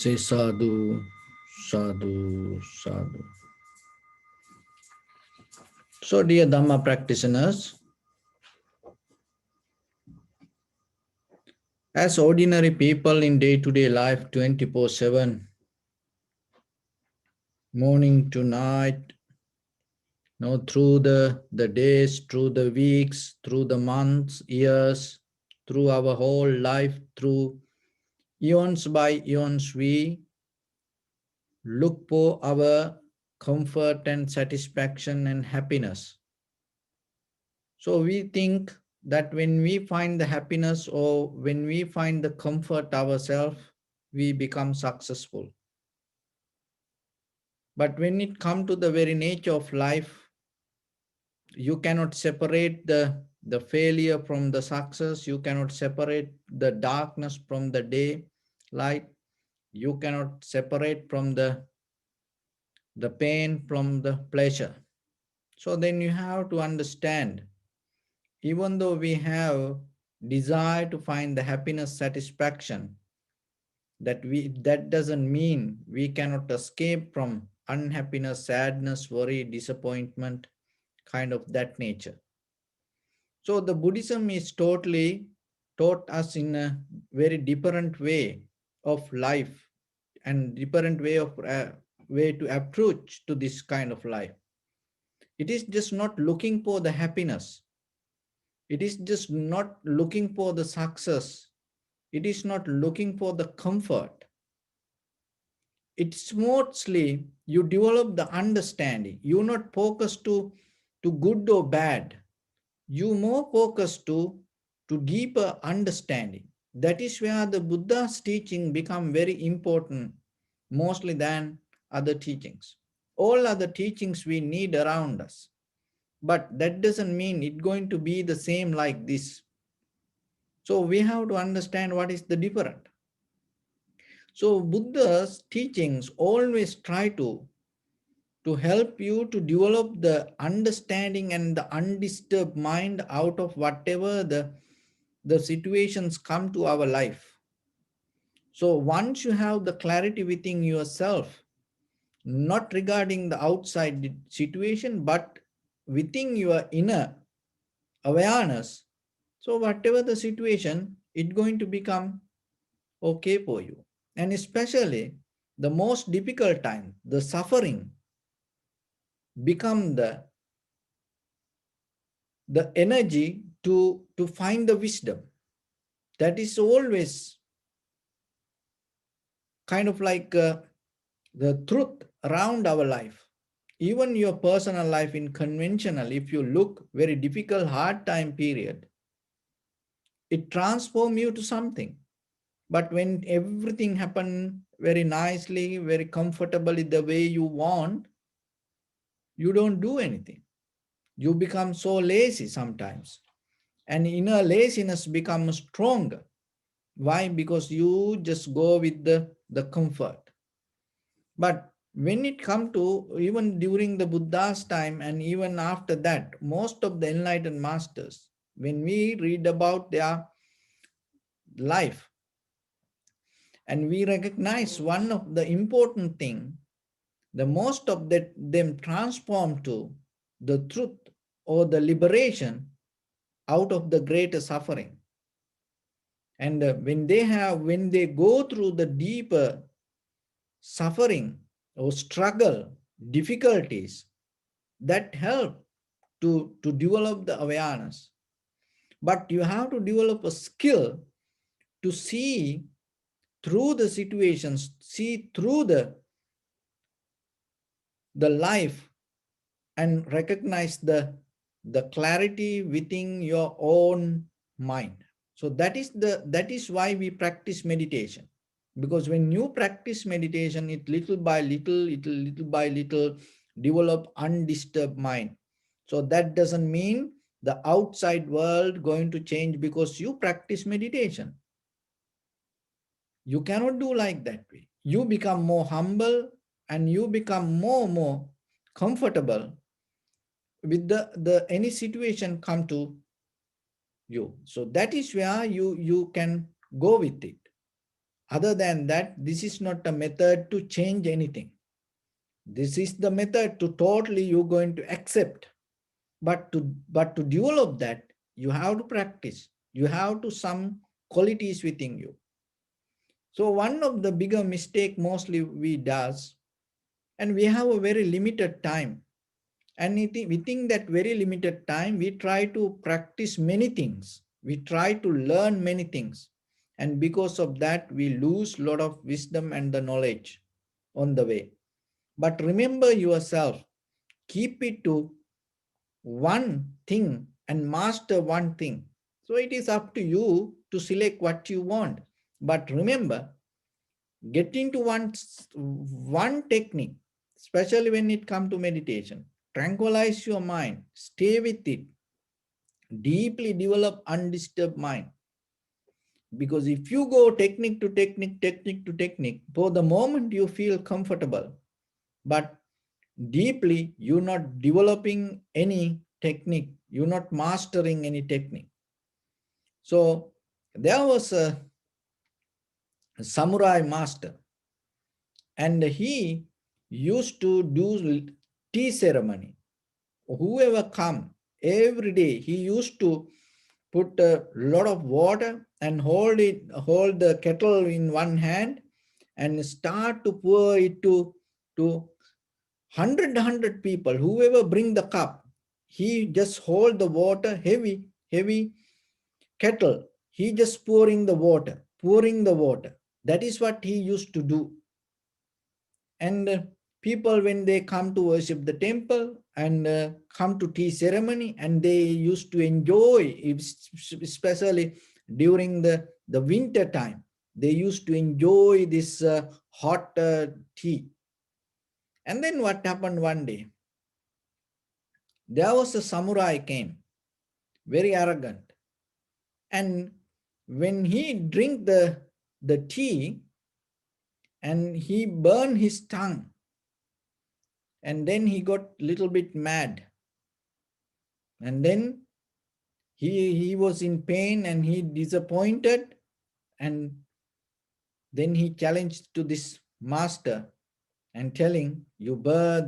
Say sadhu, sadhu, sadhu. So, dear Dharma practitioners, as ordinary people in day-to-day life, 24/7, morning to night, through the days, through the weeks, through the months, years, through our whole life, through eons by eons, we look for our comfort and satisfaction and happiness. So we think that when we find the happiness or when we find the comfort ourselves, we become successful. But when it comes to the very nature of life, you cannot separate the failure from the success. You cannot separate the darkness from the day light. You cannot separate from the pain from the pleasure. So then you have to understand, even though we have desire to find the happiness, satisfaction, that doesn't mean we cannot escape from unhappiness, sadness, worry, disappointment, kind of that nature. So the Buddhism is totally taught us in a very different way of life and different way to approach to this kind of life. It is just not looking for the happiness. It is just not looking for the success. It is not looking for the comfort. It's mostly you develop the understanding. You not focus to good or bad. You more focus to deeper understanding. That is where the Buddha's teaching become very important, mostly than other teachings. All other teachings we need around us. But that doesn't mean it's going to be the same like this. So we have to understand what is the different. So Buddha's teachings always try to help you to develop the understanding and the undisturbed mind out of whatever the situations come to our life. So once you have the clarity within yourself, not regarding the outside situation, but within your inner awareness, so whatever the situation, it's going to become okay for you. And especially the most difficult time, the suffering, become the energy to find the wisdom. That is always kind of like the truth around our life. Even your personal life in conventional, if you look very difficult, hard time period, it transform you to something. But when everything happen very nicely, very comfortably the way you want, you don't do anything. You become so lazy sometimes. And inner laziness becomes stronger. Why? Because you just go with the comfort. But when it comes to even during the Buddha's time and even after that, most of the enlightened masters, when we read about their life and we recognize one of the important thing, the most of them transform to the truth or the liberation out of the greater suffering. And when they go through the deeper suffering or struggle, difficulties, that help to develop the awareness. But you have to develop a skill to see through the situations, see through the life and recognize the clarity within your own mind. So that is why we practice meditation. Because when you practice meditation, it little by little develop undisturbed mind. So that doesn't mean the outside world going to change because you practice meditation. You cannot do like that way. You become more humble and you become more comfortable with the any situation come to you. So that is where you can go with it. Other than that, this is not a method to change anything. This is the method to totally you're going to accept. But to develop that, you have to practice. You have to some qualities within you. So one of the bigger mistake mostly we does, and we have a very limited time. And within that very limited time, we try to practice many things. We try to learn many things. And because of that, we lose a lot of wisdom and the knowledge on the way. But remember yourself, keep it to one thing and master one thing. So it is up to you to select what you want. But remember, get into one technique, especially when it comes to meditation. Tranquilize your mind, stay with it, deeply develop undisturbed mind. Because if you go technique to technique, for the moment you feel comfortable, but deeply you're not developing any technique, you're not mastering any technique. So there was a samurai master, and he used to do tea ceremony. Whoever come every day, he used to put a lot of water and hold the kettle in one hand and start to pour it to hundred people. Whoever bring the cup, he just hold the water, heavy kettle. He just pouring the water. That is what he used to do. And people, when they come to worship the temple and come to tea ceremony, and they used to enjoy, especially during the winter time, they used to enjoy this hot tea. And then what happened one day? There was a samurai came, very arrogant. And when he drink the tea, and he burned his tongue, and then he got little bit mad. And then he was in pain and he disappointed. And then he challenged to this master and telling, you burn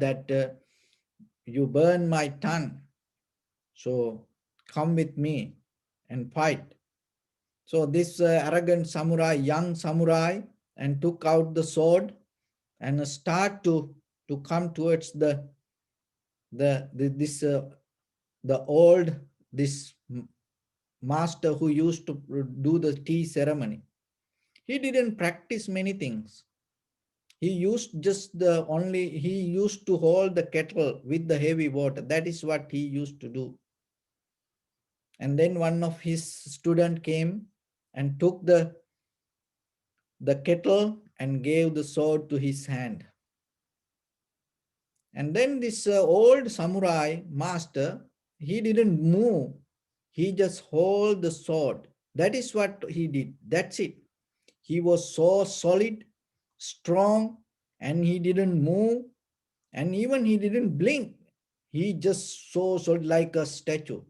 my tongue. So come with me and fight. So this arrogant samurai, young samurai, and took out the sword and start to come towards the old this master who used to do the tea ceremony. He didn't practice many things. He used to hold the kettle with the heavy water. That is what he used to do. And then one of his student came and took the kettle and gave the sword to his hand. And then this old samurai master, he didn't move. He just hold the sword. That is what he did. That's it. He was so solid, strong, and he didn't move, and even he didn't blink. He just so solid like a statue.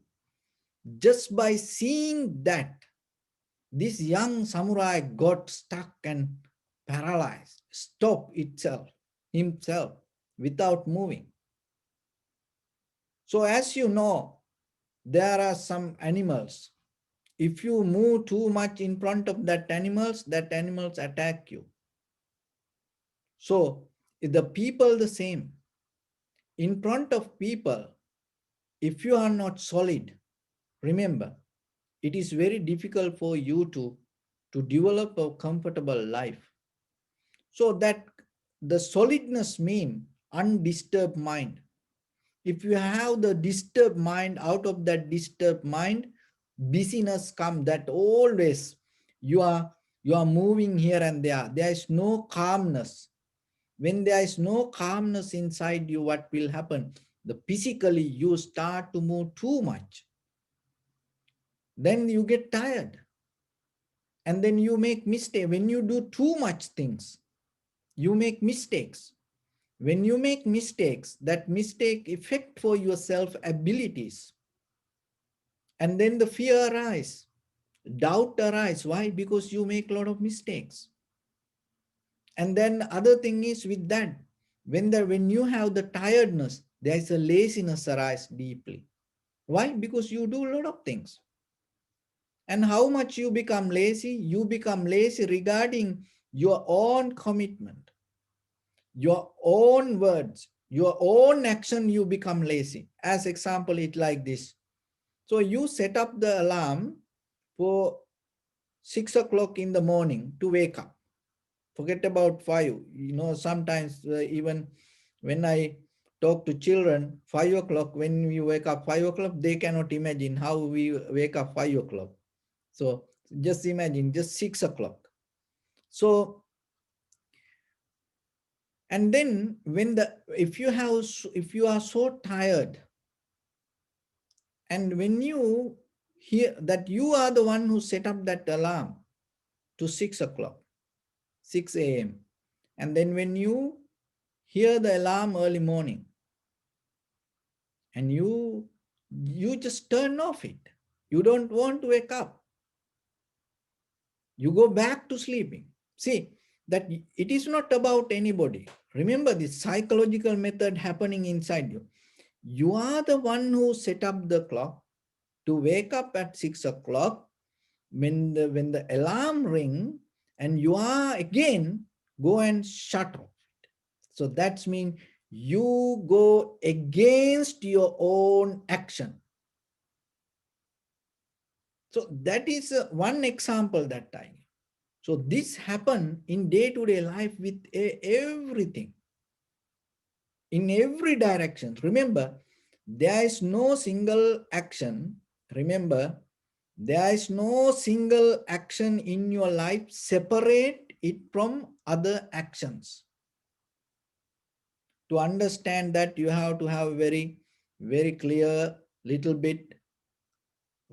Just by seeing that, this young samurai got stuck and paralyzed, stopped himself without moving. So as you know, there are some animals. If you move too much in front of that animals attack you. So the people the same. In front of people, if you are not solid, remember, it is very difficult for you to develop a comfortable life. So that the solidness means undisturbed mind. If you have the disturbed mind, out of that disturbed mind, busyness come, that always you are moving here and there. There is no calmness. When there is no calmness inside you, what will happen? The physically you start to move too much. Then you get tired. And then you make mistake. When you do too much things, you make mistakes. When you make mistakes, that mistake affect for your self abilities. And then the fear arise, doubt arise. Why? Because you make a lot of mistakes. And then other thing is with that, when you have the tiredness, there is a laziness arise deeply. Why? Because you do a lot of things. And how much you become lazy? You become lazy regarding your own commitment, your own words, your own action. You become lazy. As example, it like this. So you set up the alarm for 6 o'clock in the morning to wake up. Forget about 5. Sometimes even when I talk to children, 5 o'clock, when we wake up 5 o'clock, they cannot imagine how we wake up 5 o'clock. So just imagine just 6 o'clock. So, and then if you are so tired, and when you hear that you are the one who set up that alarm to 6 o'clock, 6 a.m. And then when you hear the alarm early morning, and you just turn off it, you don't want to wake up, you go back to sleeping. See that it is not about anybody. Remember this psychological method happening inside you. You are the one who set up the clock to wake up at 6 o'clock when the alarm ring, and you are again go and shut off. So that's mean you go against your own action. So that is one example that time. So this happen in day-to-day life with everything, in every direction. Remember, there is no single action. Remember, there is no single action in your life separate it from other actions. To understand that, you have to have very, very clear little bit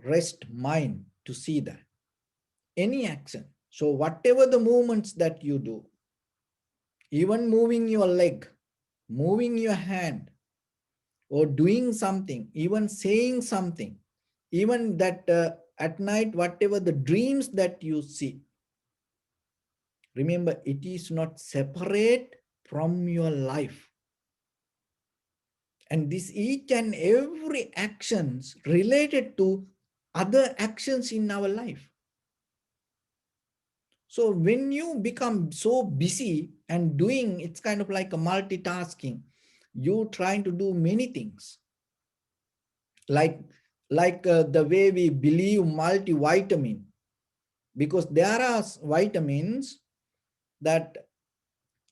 rest mind to see that. Any action. So whatever the movements that you do, even moving your leg, moving your hand, or doing something, even saying something, even that at night, whatever the dreams that you see, remember it is not separate from your life. And this each and every actions related to other actions in our life. So when you become so busy and doing, it's kind of like a multitasking. You trying to do many things. Like the way we believe multivitamin, because there are vitamins that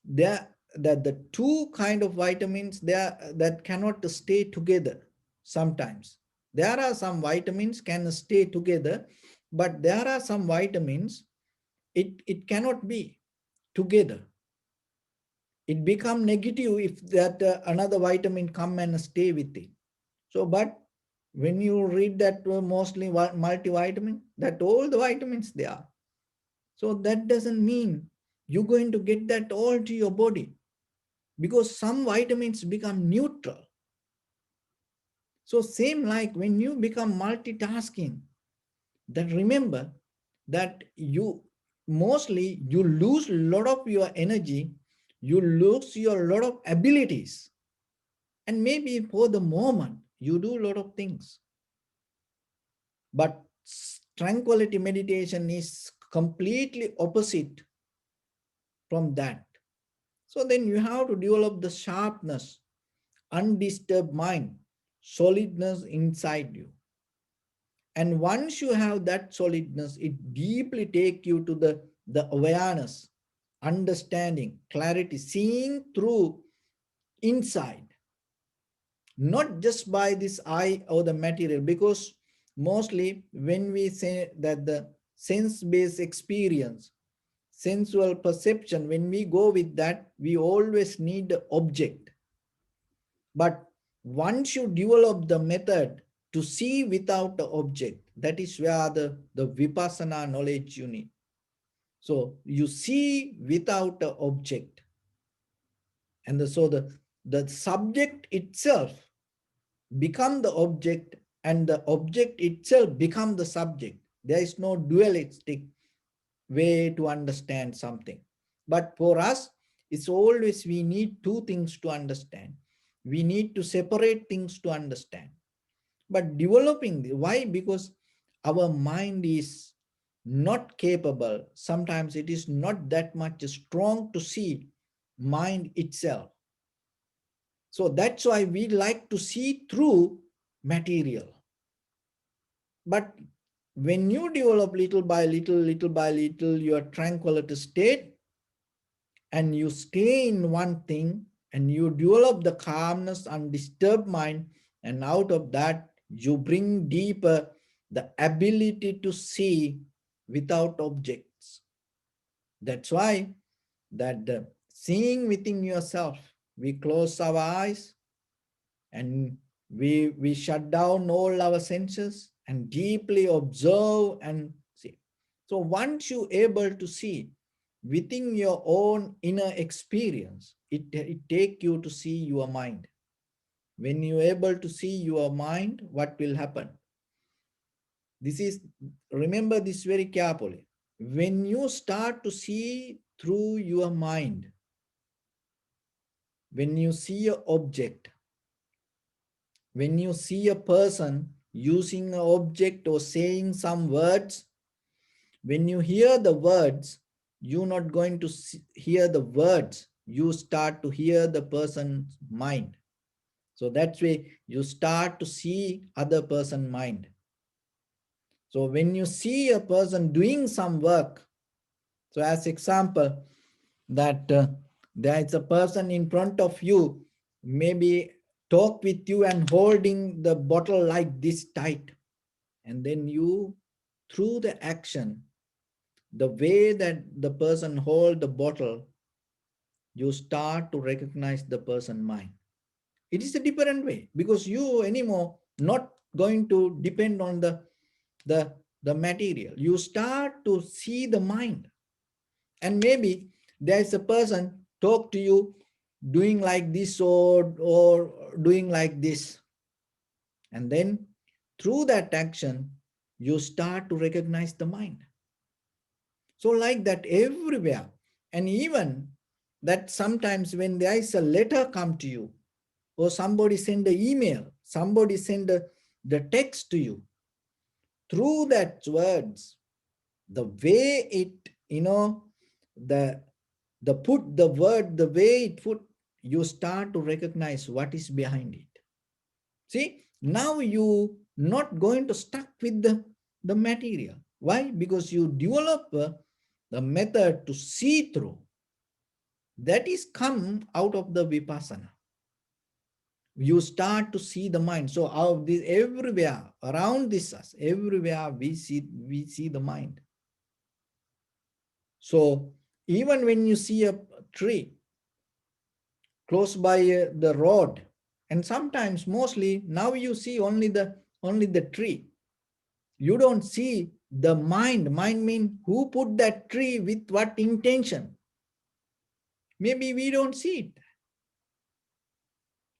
there that the two kind of vitamins there that cannot stay together. Sometimes there are some vitamins can stay together, but there are some vitamins it cannot be together. It become negative if that another vitamin come and stay with it. So but when you read that mostly multivitamin, that all the vitamins they are. So that doesn't mean you're going to get that all to your body, because some vitamins become neutral. So same like when you become multitasking, then remember that you mostly you lose a lot of your energy, you lose your lot of abilities, and maybe for the moment you do a lot of things. But tranquility meditation is completely opposite from that. So then you have to develop the sharpness, undisturbed mind, solidness inside you. And once you have that solidness, it deeply take you to the awareness, understanding, clarity, seeing through inside, not just by this eye or the material. Because mostly when we say that the sense-based experience, sensual perception, when we go with that, we always need the object. But once you develop the method to see without the object, that is where the vipassana knowledge you need. So you see without the object. And the subject itself become the object, and the object itself become the subject. There is no dualistic way to understand something. But for us, it's always we need two things to understand. We need to separate things to understand. But developing, why? Because our mind is not capable. Sometimes it is not that much strong to see mind itself. So that's why we like to see through material. But when you develop little by little, your tranquility state, and you stay in one thing, and you develop the calmness, undisturbed mind, and out of that, you bring deeper the ability to see without objects. That's why that the seeing within yourself, we close our eyes and we shut down all our senses and deeply observe and see. So once you able to see within your own inner experience, it take you to see your mind. When you able to see your mind, what will happen? This is, remember this very carefully. When you start to see through your mind, when you see an object, when you see a person using an object or saying some words, when you hear the words, you're not going to hear the words, you start to hear the person's mind. So that's way you start to see other person's mind. So when you see a person doing some work, so as example, that there is a person in front of you, maybe talk with you and holding the bottle like this tight. And then you, through the action, the way that the person hold the bottle, you start to recognize the person mind. It is a different way because you anymore not going to depend on the the material. You start to see the mind. And maybe there is a person talk to you doing like this or doing like this. And then through that action, you start to recognize the mind. So like that everywhere. And even that sometimes when there is a letter come to you, or somebody send an email, somebody send the text to you, through that words, the way it, the put the word, the way it put, you start to recognize what is behind it. See, now you not going to stuck with the material. Why? Because you develop the method to see through. That is come out of the vipassana. You start to see the mind. So out this everywhere around this us, everywhere we see the mind. So even when you see a tree close by the road, and sometimes mostly now you see only the tree. You don't see the mind. Mind means who put that tree with what intention. Maybe we don't see it.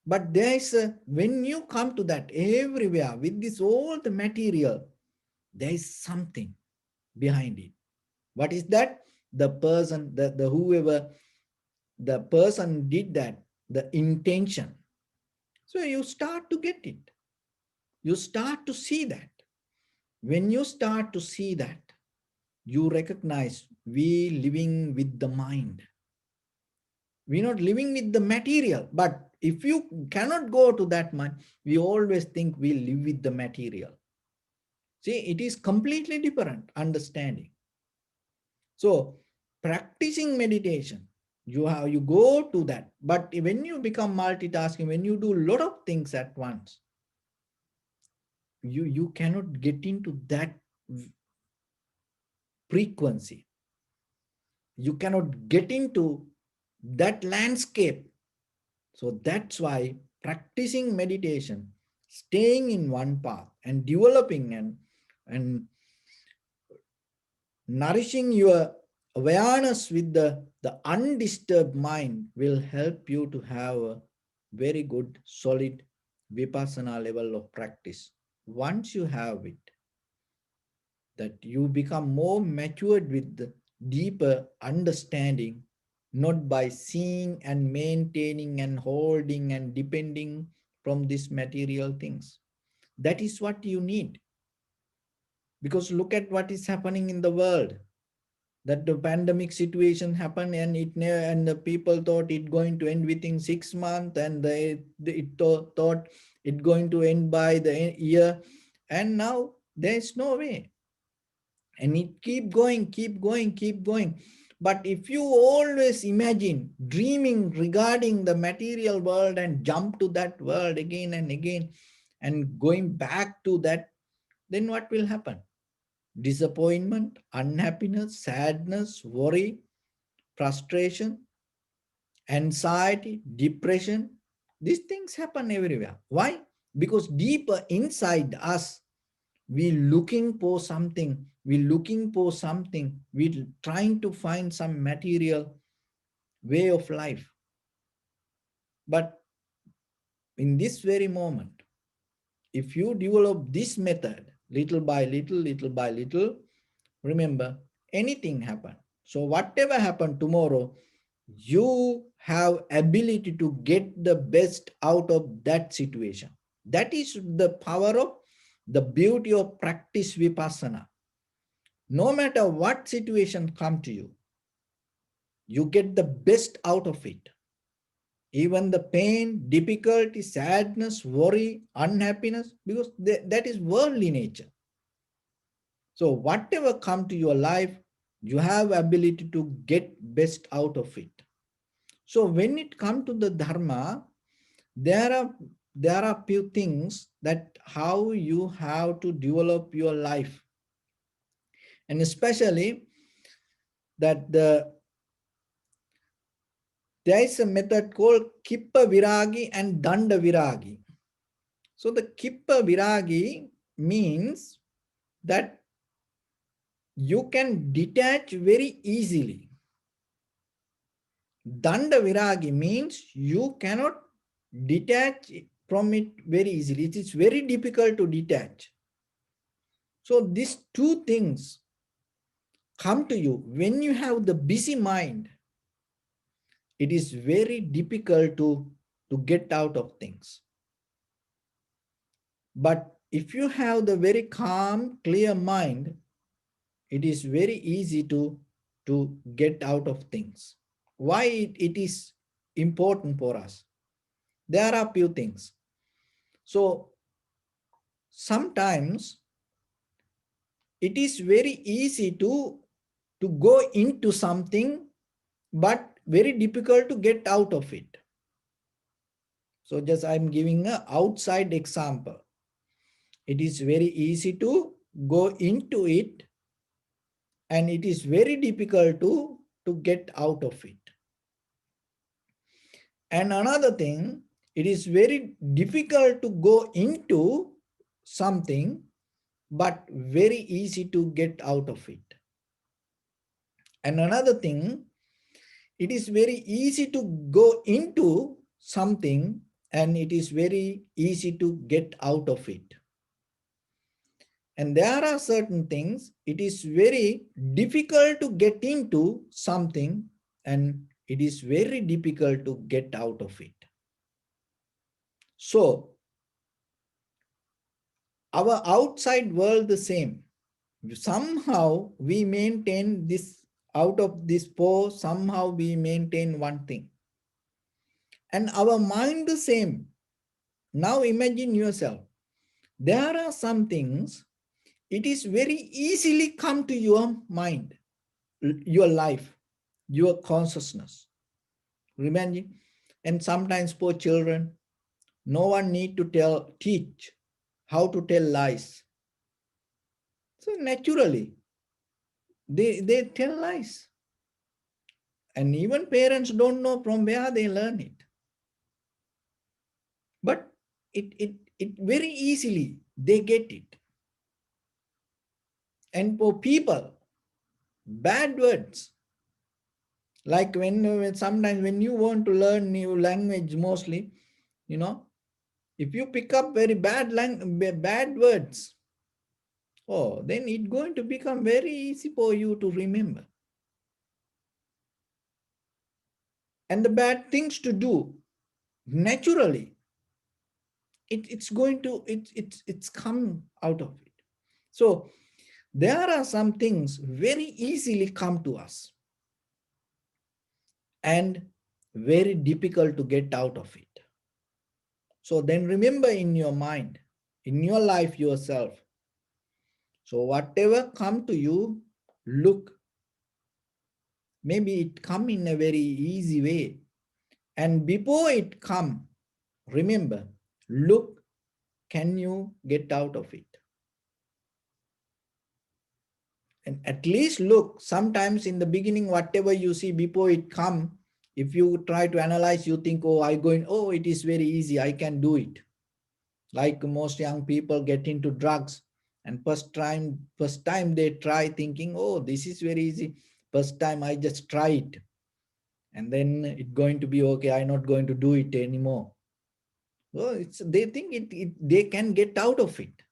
But there is when you come to that everywhere with this all the material, there is something behind it. What is that? The person, the whoever, the person did that, the intention. So you start to get it. You start to see that. When you start to see that, you recognize we living with the mind. We're not living with the material. But if you cannot go to that mind, we always think we live with the material. See, it is completely different understanding. So practicing meditation, you go to that. But when you become multitasking, when you do a lot of things at once, you cannot get into that frequency. You cannot get into that landscape. So that's why practicing meditation, staying in one path and developing and nourishing your awareness with the undisturbed mind will help you to have a very good, solid vipassana level of practice. Once you have it, that you become more matured with the deeper understanding, not by seeing and maintaining and holding and depending from these material things. That is what you need. Because look at what is happening in the world. That the pandemic situation happened, and and the people thought it going to end within 6 months, and thought it going to end by the year, and now there is no way, and it keep going, keep going, keep going. But if you always imagine dreaming regarding the material world and jump to that world again and again and going back to that, then what will happen? Disappointment, unhappiness, sadness, worry, frustration, anxiety, depression. These things happen everywhere. Why? Because deeper inside us, we looking for something, we looking for something, we trying to find some material way of life. But in this very moment, if you develop this method little by little, remember, anything happen. So whatever happen tomorrow, you have ability to get the best out of that situation. That is the power of the beauty of practice vipassana. No matter what situation come to you, you get the best out of it. Even the pain, difficulty, sadness, worry, unhappiness, because that is worldly nature. So whatever come to your life, you have ability to get best out of it. So when it comes to the dharma, there are few things that how you have to develop your life, and especially that there is a method called kippa viragi and danda viragi. So the kippa viragi means that you can detach very easily. Danda viragi means you cannot detach from it very easily. It is very difficult to detach. So these two things come to you when you have the busy mind. It is very difficult to get out of things. But if you have the very calm, clear mind, it is very easy to get out of things. Why it is important for us? There are few things. So sometimes it is very easy to go into something, but very difficult to get out of it. So just I'm giving an outside example. It is very easy to go into it, and it is very difficult to get out of it. And another thing, it is very difficult to go into something, but very easy to get out of it. And another thing, it is very easy to go into something, and it is very easy to get out of it. And there are certain things, it is very difficult to get into something, and it is very difficult to get out of it. So our outside world the same. Somehow we maintain this, out of this four, somehow we maintain one thing. And our mind the same. Now imagine yourself. There are some things, it is very easily come to your mind, your life, your consciousness. Remember, and sometimes for children, no one need to teach how to tell lies. So naturally, they tell lies. And even parents don't know from where they learn it. But it very easily, they get it. And for people, bad words, like when sometimes when you want to learn new language, mostly, you know, if you pick up very bad words, oh, then it's going to become very easy for you to remember. and the bad things to do naturally. It's going to it's come out of it. So there are some things very easily come to us and very difficult to get out of it. So then remember in your mind, in your life yourself, so whatever come to you, look, maybe it come in a very easy way, and before it come, remember, look, can you get out of it? And at least look, sometimes in the beginning, whatever you see before it come, if you try to analyze, you think, oh, oh, it is very easy, I can do it. Like most young people get into drugs, and first time they try thinking, oh, this is very easy. First time I just try it, and then it's going to be okay, I'm not going to do it anymore. So they think they can get out of it.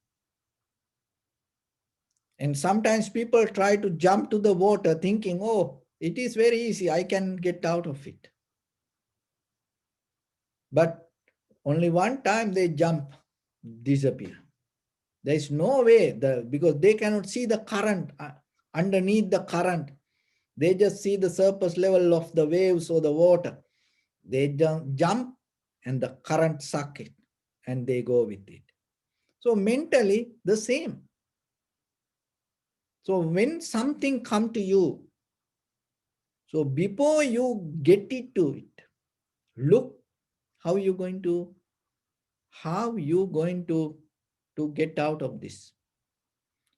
And sometimes people try to jump to the water thinking, oh, it is very easy, I can get out of it. But only one time they jump, disappear. There is no way, because they cannot see the current, underneath the current. They just see the surface level of the waves or the water. They jump and the current suck it and they go with it. So mentally, the same. So when something come to you, so before you get into it, look how you going to get out of this.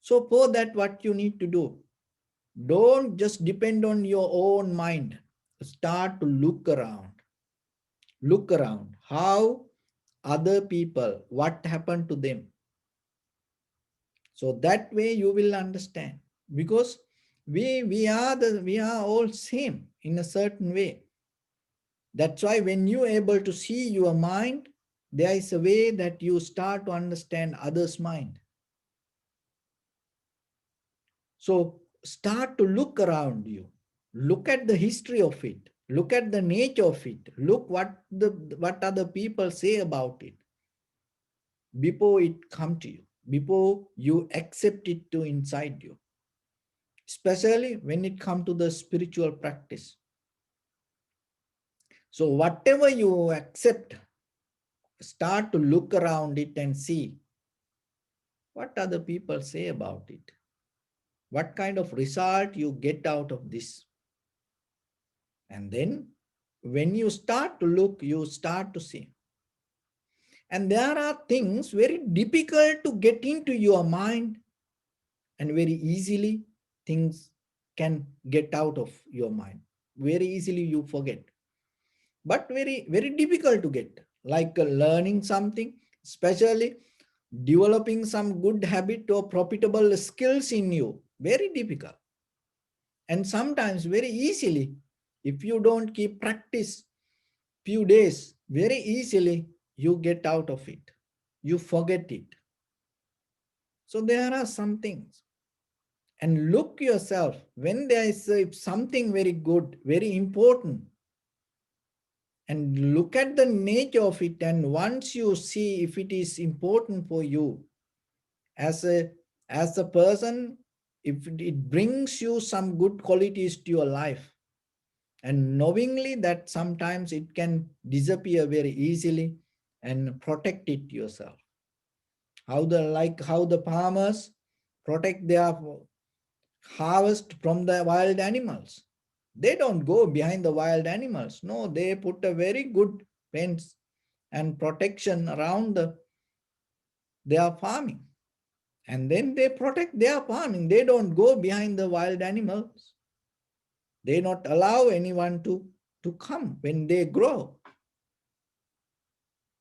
So for that, what you need to do, don't just depend on your own mind. Start to look around how other people, what happened to them. So that way you will understand, because we are all same in a certain way. That's why when you are able to see your mind, there is a way that you start to understand others' mind. So start to look around you. Look at the history of it. Look at the nature of it. Look what other people say about it before it come to you, before you accept it to inside you. Especially when it come to the spiritual practice. So whatever you accept, start to look around it and see what other people say about it. What kind of result you get out of this. And then when you start to look, you start to see. And there are things very difficult to get into your mind, and very easily things can get out of your mind. Very easily you forget. But very, very difficult to get. Like learning something, especially developing some good habit or profitable skills in you. Very difficult. And sometimes very easily, if you don't keep practice few days, very easily you get out of it. You forget it. So there are some things. And look yourself, when there is something very good, very important, and look at the nature of it, and once you see if it is important for you as a person, if it brings you some good qualities to your life, and knowingly that sometimes it can disappear very easily, and protect it yourself. How the farmers protect their harvest from the wild animals. They don't go behind the wild animals. No, they put a very good fence and protection around their farming. And then they protect their farming. They don't go behind the wild animals. They not allow anyone to come when they grow.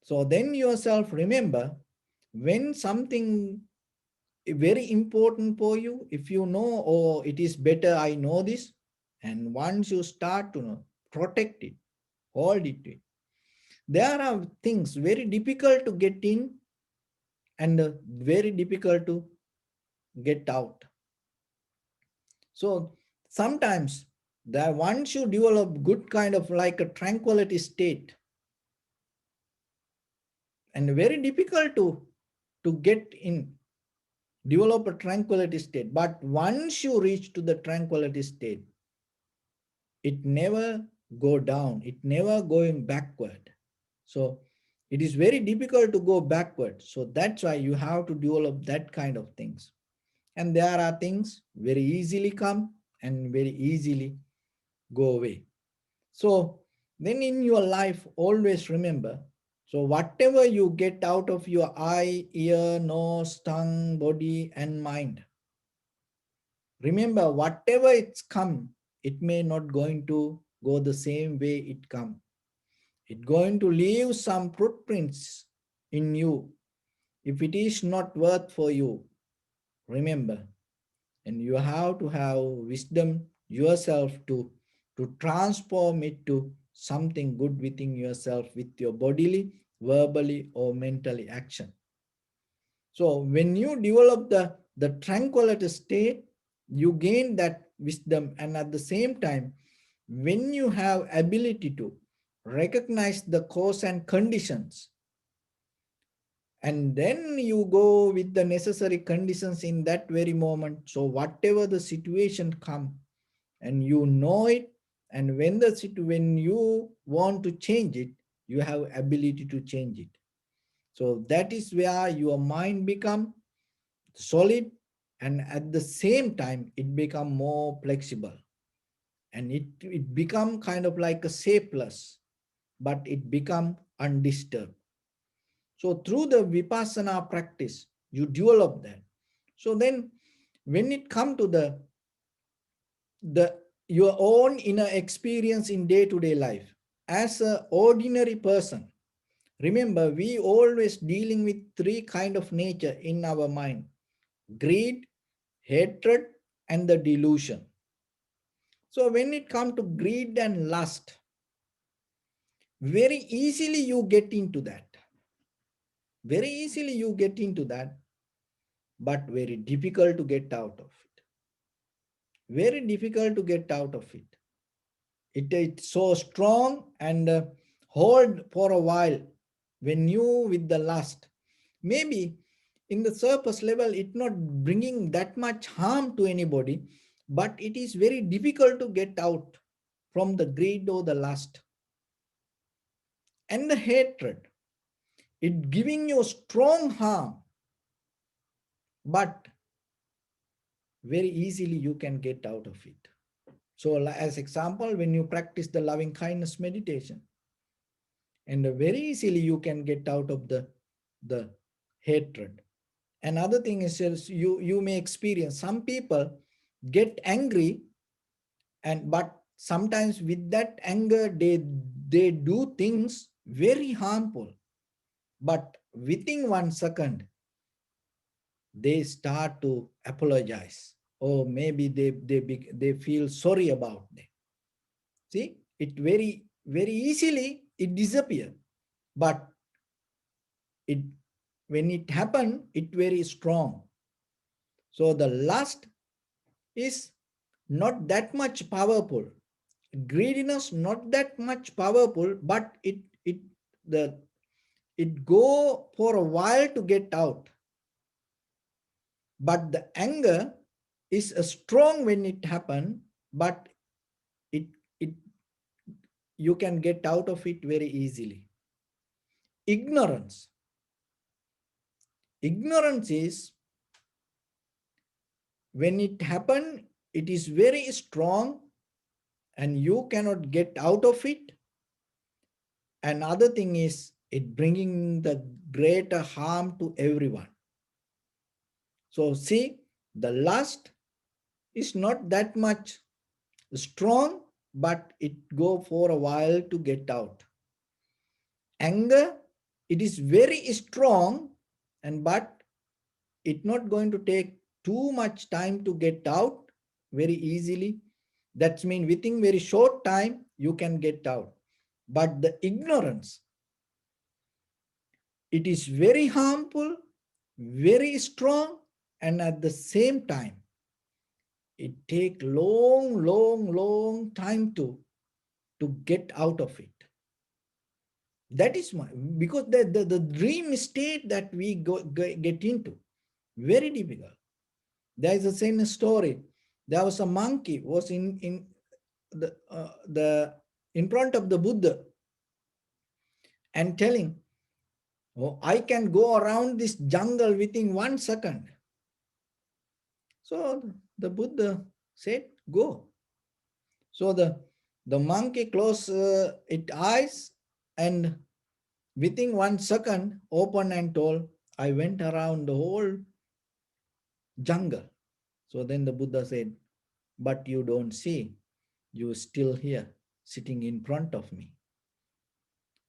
So then yourself remember, when something very important for you, if you know, oh, it is better I know this, and once you start to know, protect it, hold it. There are things very difficult to get in and very difficult to get out. So sometimes that once you develop good kind of like a tranquility state, and very difficult to get in, develop a tranquility state. But once you reach to the tranquility state, it never go down, it never going backward. So it is very difficult to go backward. So that's why you have to develop that kind of things. And there are things very easily come and very easily go away. So then in your life, always remember, so whatever you get out of your eye, ear, nose, tongue, body, and mind, remember whatever it's come, it may not going to go the same way it come. It's going to leave some footprints in you. If it is not worth for you, remember, and you have to have wisdom yourself to transform it to something good within yourself with your bodily, verbally, or mentally action. So when you develop the tranquility state, you gain that wisdom, and at the same time, when you have ability to recognize the cause and conditions, and then you go with the necessary conditions in that very moment. So whatever the situation come, and you know it, and when you want to change it, you have ability to change it. So that is where your mind become solid, and at the same time it become more flexible, and it become kind of like a shapeless, but it become undisturbed. So through the vipassana practice, you develop that. So then when it come to the your own inner experience in day-to-day life, as an ordinary person, remember we always dealing with three kind of nature in our mind: greed, hatred, and the delusion. So when it comes to greed and lust, very easily you get into that. Very easily you get into that, but very difficult to get out of it. Very difficult to get out of it. It's so strong, and hold for a while when you with the lust. Maybe in the surface level, it's not bringing that much harm to anybody, but it is very difficult to get out from the greed or the lust. And the hatred, it giving you strong harm, but very easily you can get out of it. So as example, when you practice the loving kindness meditation, and very easily you can get out of the hatred. Another thing is you may experience some people get angry, and but sometimes with that anger they do things very harmful, but within 1 second they start to apologize, or maybe they feel sorry about them. See, it very easily it disappear, but it when it happen, it very strong. So the lust is not that much powerful. Greediness not that much powerful, but the it go for a while to get out. But the anger is strong when it happen, but it it you can get out of it very easily. Ignorance. Ignorance is when it happen, it is very strong and you cannot get out of it. Another thing is it bringing the greater harm to everyone. So see, the lust is not that much strong, but it go for a while to get out. Anger, it is very strong, and but it's not going to take too much time to get out very easily. That means within very short time you can get out. But the ignorance, it is very harmful, very strong, and at the same time it take long time to get out of it. That is my, because the dream state that we get into, very difficult. There is a same story. There was a monkey was in the in front of the Buddha and telling, oh, I can go around this jungle within 1 second. So the Buddha said, go. So the monkey closed its eyes and within 1 second opened and told, I went around the whole jungle. So then the Buddha said, but you don't see, you still here sitting in front of me.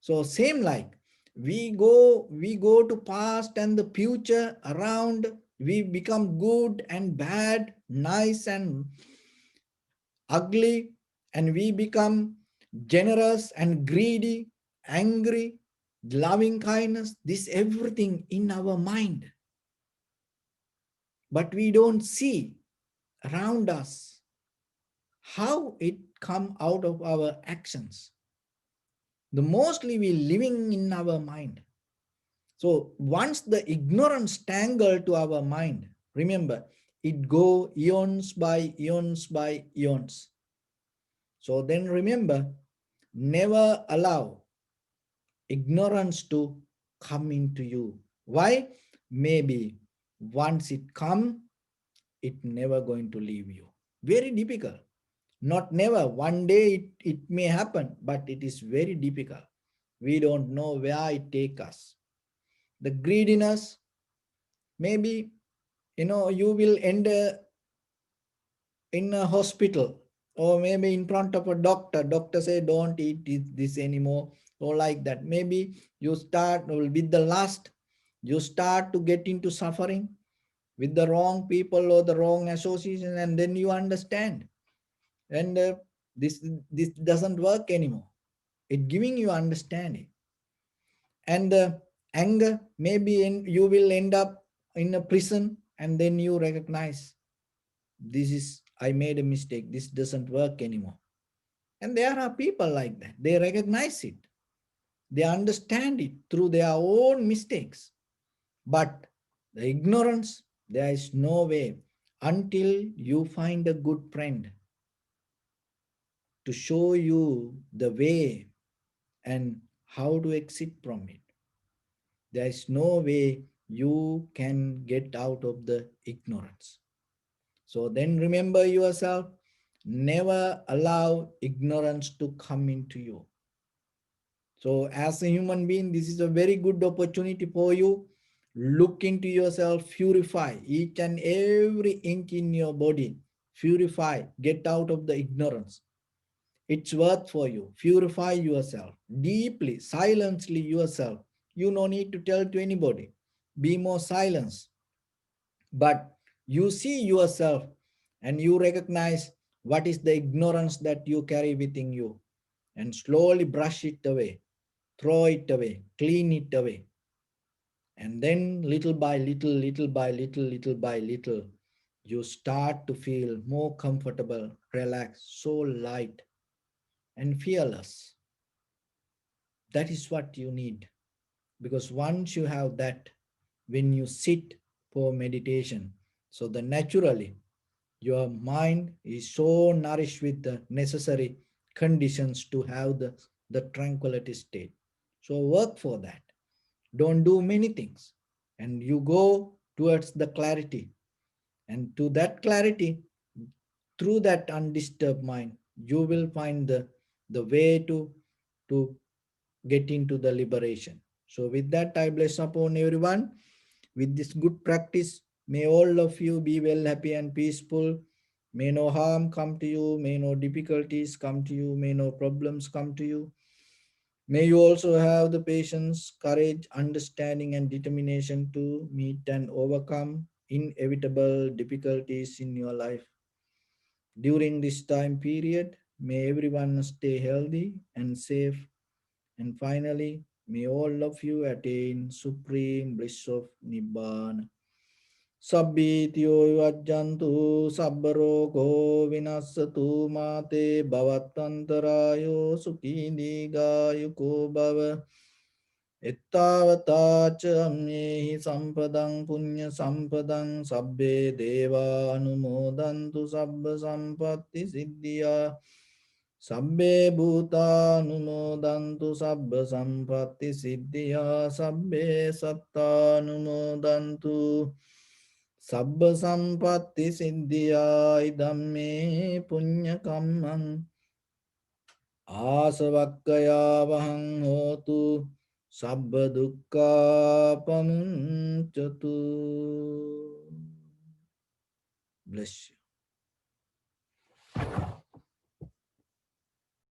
So same like we go to past and the future around, we become good and bad, nice and ugly, and we become generous and greedy, angry, loving kindness, this everything in our mind. But we don't see around us how it come out of our actions. The mostly we living in our mind. So once the ignorance tangle to our mind, remember, it go eons by eons by eons. So then remember, never allow ignorance to come into you. Why? Maybe once it come, it never going to leave you. Very difficult. Not never. One day it may happen, but it is very difficult. We don't know where it take us. The greediness, maybe, you will end in a hospital, or maybe in front of a doctor say don't eat this anymore, or like that. Maybe you start with the lust, you start to get into suffering with the wrong people or the wrong association, and then you understand, and this doesn't work anymore. It giving you understanding. And anger, maybe you will end up in a prison, and then you recognize, this is, I made a mistake, this doesn't work anymore. And there are people like that, they recognize it, they understand it through their own mistakes. But the ignorance, there is no way until you find a good friend to show you the way and how to exit from it. There is no way you can get out of the ignorance. So then remember yourself, never allow ignorance to come into you. So as a human being, this is a very good opportunity for you. Look into yourself, purify each and every inch in your body. Purify, get out of the ignorance. It's worth for you. Purify yourself deeply, silently yourself. You no need to tell to anybody. Be more silence. But you see yourself and you recognize what is the ignorance that you carry within you, and slowly brush it away, throw it away, clean it away. And then little by little, little by little, little by little, you start to feel more comfortable, relaxed, so light and fearless. That is what you need. Because once you have that, when you sit for meditation, so the naturally your mind is so nourished with the necessary conditions to have the tranquility state. So work for that. Don't do many things. And you go towards the clarity. And to that clarity, through that undisturbed mind, you will find the way to get into the liberation. So with that, I bless upon everyone. With this good practice, may all of you be well, happy and peaceful. May no harm come to you. May no difficulties come to you. May no problems come to you. May you also have the patience, courage, understanding and determination to meet and overcome inevitable difficulties in your life. During this time period, may everyone stay healthy and safe. And finally, may all of you attain supreme bliss of Nibbana. සබ්බීතියෝ විවජ්ජන්තු සබ්බ රෝගෝ විනස්සතු මාතේ භවත්වන්තරායෝ සුඛී දීඝායුකෝ භව එත්තාවතාච අම්මේහි සම්පදං පුඤ්ඤ සම්පදං සබ්බේ දේවා අනුමෝදන්තු සබ්බ සම්පත්ති සිද්ධියා සබ්බේ භූතානුමෝදන්තු සබ්බ සම්පත්ති සිද්ධියා සබ්බේ සත්තානුමෝදන්තු සබ්බ සම්පත්ති සිද්ධියා ඉදම්මේ පුඤ්ඤ කම්මං ආසවක්කයා වහං හෝතු සබ්බ දුක්ඛා පමුච්චතු. Bless you.